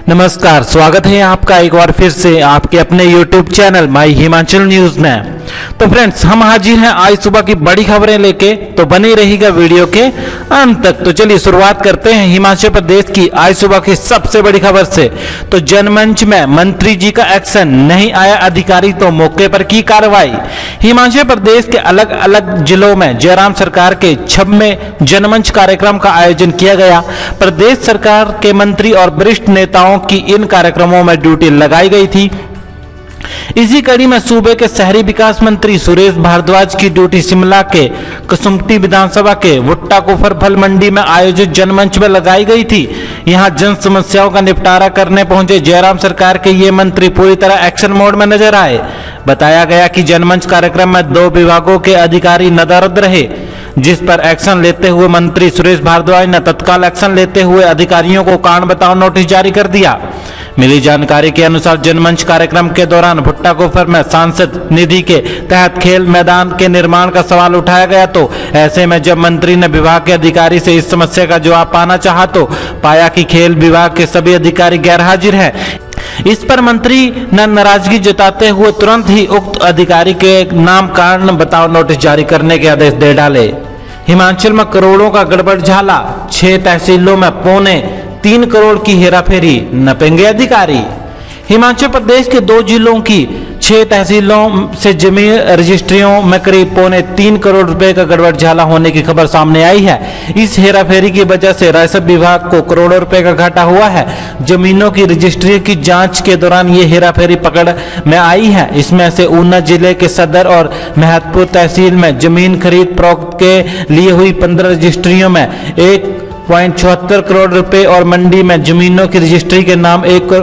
नमस्कार, स्वागत है आपका एक बार फिर से आपके अपने YouTube channel my Himachal news में। तो फ्रेंड्स, हम हाजिर हैं आज सुबह की बड़ी खबरें लेके, तो बने रहिएगा वीडियो के अंत तक। तो चलिए शुरुआत करते हैं हिमाचल प्रदेश की आज सुबह की सबसे बड़ी खबर से। तो जनमंच में मंत्री जी का एक्शन, नहीं आया अधिकारी तो मौके पर की कार्रवाई। हिमाचल प्रदेश के अलग अलग जिलों में जयराम सरकार के 26वें जनमंच कार्यक्रम का आयोजन किया गया। प्रदेश सरकार के मंत्री और वरिष्ठ नेताओं की इन कार्यक्रमों में ड्यूटी लगाई गई थी। इसी कड़ी में सूबे के शहरी विकास मंत्री सुरेश भारद्वाज की ड्यूटी शिमला के कसुम्पटी विधानसभा के भुट्टा कुफर फल मंडी में आयोजित जनमंच में लगाई गई थी। यहां जन समस्याओं का निपटारा करने पहुंचे जयराम सरकार के ये मंत्री पूरी तरह एक्शन मोड में नजर आए। बताया गया कि जनमंच कार्यक्रम में 2 विभागों के अधिकारी नदारद रहे, जिस पर एक्शन लेते हुए मंत्री सुरेश भारद्वाज ने तत्काल एक्शन लेते हुए अधिकारियों को कारण बताओ नोटिस जारी कर दिया। मिली जानकारी के अनुसार जनमंच कार्यक्रम के दौरान भुट्टा कुफर में सांसद निधि के तहत खेल मैदान के निर्माण का सवाल उठाया गया। तो ऐसे में जब मंत्री ने विभाग के अधिकारी से इस समस्या का जवाब पाना चाहा तो पाया कि खेल विभाग के सभी अधिकारी गैर हाजिर हैं। इस पर मंत्री ने नाराजगी जताते हुए तुरंत ही उक्त अधिकारी के नाम कारण बताओ नोटिस जारी करने के आदेश दे डाले। हिमाचल में करोड़ों का गड़बड़झाला, 6 तहसीलों में 3.25 करोड़ की हेराफेरी, नपेंगे अधिकारी। हिमाचल प्रदेश के 2 जिलों की 6 तहसीलों से जमीन रजिस्ट्रियों में करीब 3.25 करोड़ रुपए का गड़बड़झाला होने की खबर सामने आई है। इस हेराफेरी की वजह से राजस्व विभाग को करोड़ों रुपए का घाटा हुआ है। जमीनों की रजिस्ट्री की जांच के दौरान ये हेराफेरी पकड़ में आई है। इसमें से ऊना जिले के सदर और महतपुर तहसील में जमीन खरीद फरोख्त के लिए हुई 15 रजिस्ट्रियों में 1.74 करोड़ रुपए और मंडी में जमीनों की रजिस्ट्री के नाम 1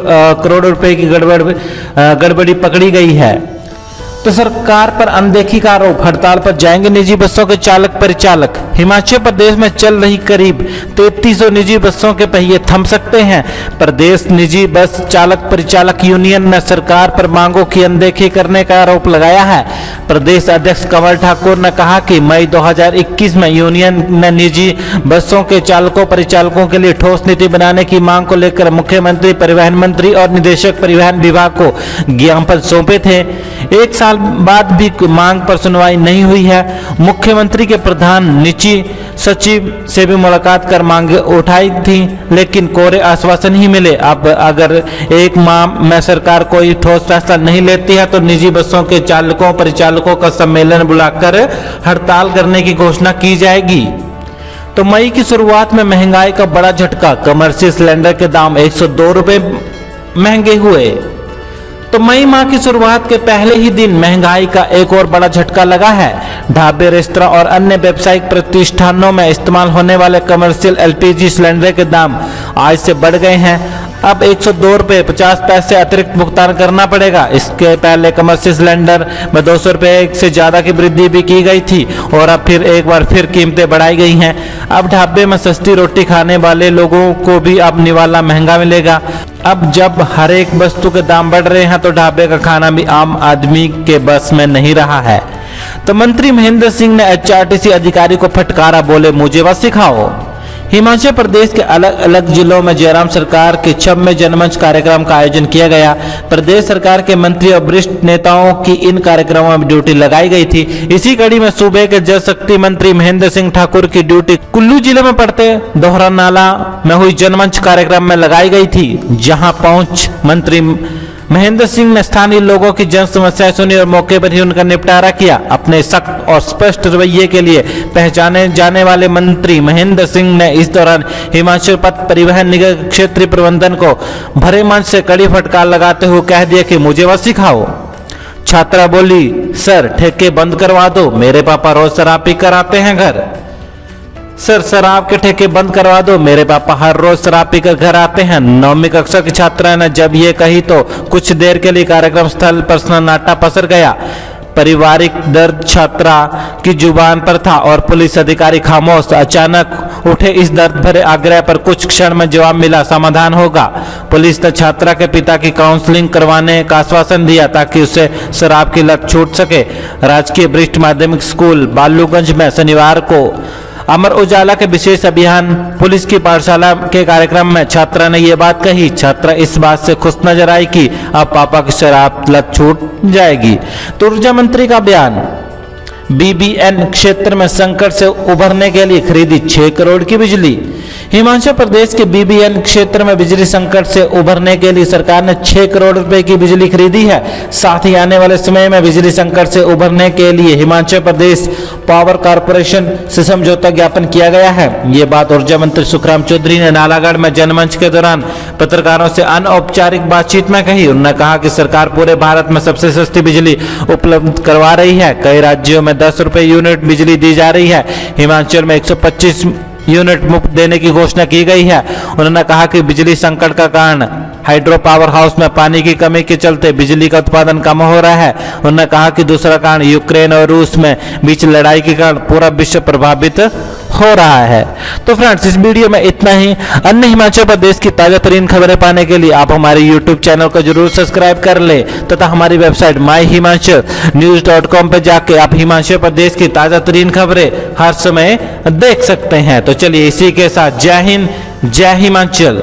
करोड़ रुपए की गड़बड़ी पकड़ी गई है। तो सरकार पर अनदेखी का आरोप, हड़ताल पर जाएंगे निजी बसों के चालक परिचालक। हिमाचल प्रदेश में चल रही करीब 3300 निजी बसों के पहिए थम सकते हैं। प्रदेश निजी बस चालक परिचालक यूनियन ने सरकार पर मांगों की अनदेखी करने का आरोप लगाया है। प्रदेश अध्यक्ष कंवर ठाकुर ने कहा कि मई 2021 में यूनियन ने निजी बसों के चालकों परिचालकों के लिए ठोस नीति बनाने की मांग को लेकर मुख्यमंत्री, परिवहन मंत्री और निदेशक परिवहन विभाग को ज्ञापन सौंपे थे। 1 साल बाद भी मांग पर सुनवाई नहीं हुई है। मुख्यमंत्री के प्रधान निजी सचिव से भी मुलाकात कर मांगे उठाई थी, लेकिन कोरे आश्वासन ही मिले। अब अगर 1 माह में सरकार कोई ठोस फैसला नहीं लेती है तो निजी बसों के चालकों परिचालकों का सम्मेलन बुलाकर हड़ताल करने की घोषणा की जाएगी। तो मई की शुरुआत में महंगाई का बड़ा झटका, कमर्शियल सिलेंडर के दाम 102 रुपए महंगे हुए। तो मई माह की शुरुआत के पहले ही दिन महंगाई का एक और बड़ा झटका लगा है। ढाबे, रेस्तरां और अन्य व्यावसायिक प्रतिष्ठानों में इस्तेमाल होने वाले कमर्शियल LPG सिलेंडर के दाम आज से बढ़ गए हैं। अब 102 रुपये 50 पैसे अतिरिक्त भुगतान करना पड़ेगा। इसके पहले कमर्शियल सिलेंडर में 200 रुपये से ज़्यादा की वृद्धि भी की गई थी और अब फिर एक बार फिर कीमतें बढ़ाई गई हैं। अब ढाबे में सस्ती रोटी खाने वाले लोगों को भी अब निवाला महंगा मिलेगा। अब जब हर एक वस्तु के दाम बढ़ रहे हैं तो ढाबे का खाना भी आम आदमी के बस में नहीं रहा है। तो मंत्री महेंद्र सिंह ने HRTC अधिकारी को फटकारा, बोले मुझे बस सिखाओ। हिमाचल प्रदेश के अलग अलग जिलों में जयराम सरकार के 26वें जनमंच कार्यक्रम का आयोजन किया गया। प्रदेश सरकार के मंत्री और वरिष्ठ नेताओं की इन कार्यक्रमों में ड्यूटी लगाई गई थी। इसी कड़ी में सूबे के जल शक्ति मंत्री महेंद्र सिंह ठाकुर की ड्यूटी कुल्लू जिले में पड़ते दोहरा नाला में हुई जनमंच कार्यक्रम में लगाई गई थी। जहां पहुंच मंत्री महेंद्र सिंह ने स्थानीय लोगों की जन समस्याएं सुनी और मौके पर ही उनका निपटारा किया। अपने सख्त और स्पष्ट रवैये के लिए पहचाने जाने वाले मंत्री महेंद्र सिंह ने इस दौरान हिमाचल पथ परिवहन निगम क्षेत्रीय प्रबंधन को भरे मंच से कड़ी फटकार लगाते हुए कह दिया कि मुझे बस सिखाओ। छात्रा बोली, सर ठेके बंद करवा दो, मेरे पापा रोज शराब पी कर आते हैं घर। सर शराब के ठेके बंद करवा दो, मेरे पापा हर रोज शराब पीकर घर आते हैं। 9वीं कक्षा की छात्रा ने जब ये कही तो कुछ देर के लिए कार्यक्रम स्थल पर सन्नाटा पसर गया। पारिवारिक दर्द छात्रा की जुबान पर था और पुलिस अधिकारी खामोश। अचानक उठे इस दर्द भरे आग्रह पर कुछ क्षण में जवाब मिला, समाधान होगा। पुलिस ने छात्रा के पिता की काउंसलिंग करवाने का आश्वासन दिया ताकि उसे शराब की लत छूट सके। राजकीय वरिष्ठ माध्यमिक स्कूल बालूगंज में शनिवार को अमर उजाला के विशेष अभियान पुलिस की पाठशाला के कार्यक्रम में छात्रा ने यह बात कही। छात्रा इस बात से खुश नजर आई कि अब पापा की शराब लत छूट जाएगी। तो ऊर्जा मंत्री का बयान, बीबीएन क्षेत्र में संकट से उभरने के लिए खरीदी 6 करोड़ की बिजली। हिमाचल प्रदेश के बीबीएन क्षेत्र में बिजली संकट से उभरने के लिए सरकार ने 6 करोड़ रुपए की बिजली खरीदी है। साथ ही आने वाले समय में बिजली संकट से उभरने के लिए हिमाचल प्रदेश पावर कॉरपोरेशन से समझौता ज्ञापन किया गया है। ये बात ऊर्जा मंत्री सुखराम चौधरी ने नालागढ़ में जनमंच के दौरान पत्रकारों से अनौपचारिक बातचीत में कही। उन्होंने कहा कि सरकार पूरे भारत में सबसे सस्ती बिजली उपलब्ध करवा रही है। कई राज्यों में 10 रुपए यूनिट बिजली दी जा रही है। हिमाचल में 125 यूनिट मुफ्त देने की घोषणा की गई है। उन्होंने कहा कि बिजली संकट का कारण हाइड्रो पावर हाउस में पानी की कमी के चलते बिजली का उत्पादन कम हो रहा है। उन्होंने कहा कि दूसरा कारण यूक्रेन और रूस में बीच लड़ाई के कारण पूरा विश्व प्रभावित हो रहा है। तो फ्रेंड्स, इस वीडियो में इतना ही। अन्य हिमाचल प्रदेश की ताजा तरीन खबरें पाने के लिए आप हमारे यूट्यूब चैनल को जरूर सब्सक्राइब कर ले तथा हमारी वेबसाइट myhimanchanews.com पर जाके आप हिमाचल प्रदेश की ताजा तरीन खबरें हर समय देख सकते हैं। तो चलिए इसी के साथ जय हिंद, जय हिमाचल।